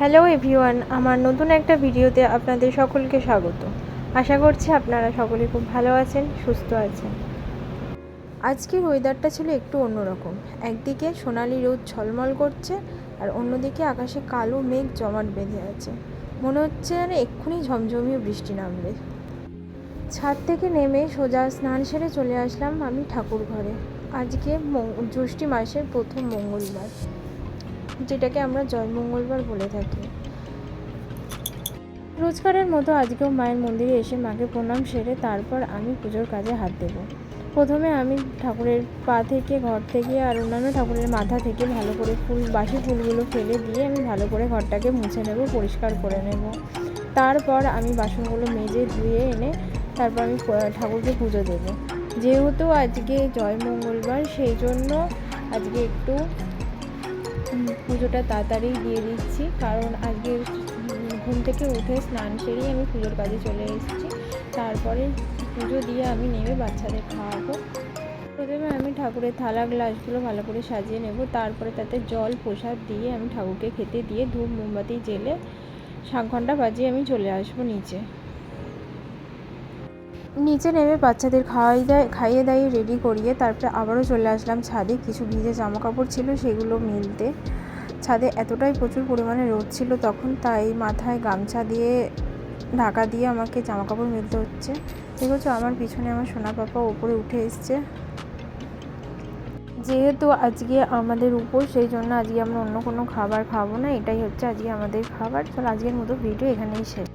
Hello everyone, আমার নতুন একটা ভিডিওতে আপনাদের সকলকে স্বাগত। আশা করছি আপনারা সকলে খুব ভালো আছেন, সুস্থ আছেন। আজকের ওয়েদারটা ছিল একটু অন্যরকম। একদিকে সোনালি রোদ ঝলমল করছে, আর অন্যদিকে আকাশে কালো মেঘ জমাট বেঁধে আছে। মনে হচ্ছে যেন এক্ষুনি ঝমঝমিয়ে বৃষ্টি নামবে। ছাদ থেকে নেমে সোজা স্নান সেরে চলে আসলাম আমি ঠাকুর ঘরে। আজকে জ্যৈষ্ঠ মাসের প্রথম মঙ্গলবার, যেটাকে আমরা জয়মঙ্গলবার বলে থাকি। রোজকারের মতো আজকেও মায়ের মন্দিরে এসে মাকে প্রণাম সেরে তারপর আমি পুজোর কাজে হাত দেব। প্রথমে আমি ঠাকুরের পা থেকে, ঘর থেকে আর অন্যান্য ঠাকুরের মাথা থেকে ভালো করে বাসি ফুলগুলো ফেলে দিয়ে আমি ভালো করে ঘরটাকে মুছে নেব, পরিষ্কার করে নেব। তারপর আমি বাসনগুলো মেজে ধুয়ে এনে তারপর আমি ঠাকুরকে পুজো দেব। যেহেতু আজকে জয় মঙ্গলবার, সেই জন্য আজকে একটু পুজোটা তাড়াতাড়ি দিয়ে দিচ্ছি, কারণ আজকে ঘুম থেকে উঠে স্নান সেরেই আমি পুজোর কাজে চলে এসেছি। তারপরে পুজো দিয়ে আমি নেমে বাচ্চাদের খাওয়াবো। প্রথমে আমি ঠাকুরের থালা গ্লাসগুলো ভালো করে সাজিয়ে নেব, তারপরে তাতে জল প্রসাদ দিয়ে আমি ঠাকুরকে খেতে দিয়ে ধূপ মোমবাতি জেলে শাঁখ ঘণ্টা বাজিয়ে আমি চলে আসবো নিচে নেমে বাচ্চাদের খাইয়ে দাইয়ে রেডি করিয়ে তারপরে আবারও চলে আসলাম ছাদে। কিছু ভিজে জামা কাপড় ছিল সেগুলো মেলতে। ছাদে এতটাই প্রচুর পরিমাণে রোদ ছিল তখন, তাই মাথায় গামছা দিয়ে ঢাকা দিয়ে আমাকে জামা কাপড় মেলতে হচ্ছে। দেখছো আমার পিছনে আমার সোনা পাপা ওপরে উঠে এসছে। যেহেতু আজকে আমাদের উপোস, সেই জন্য আজকে আমরা অন্য কোনো খাবার খাবো না। এটাই হচ্ছে আজকে আমাদের খাবার। চলো আজকের মতো ভিডিও এখানেই শেষ।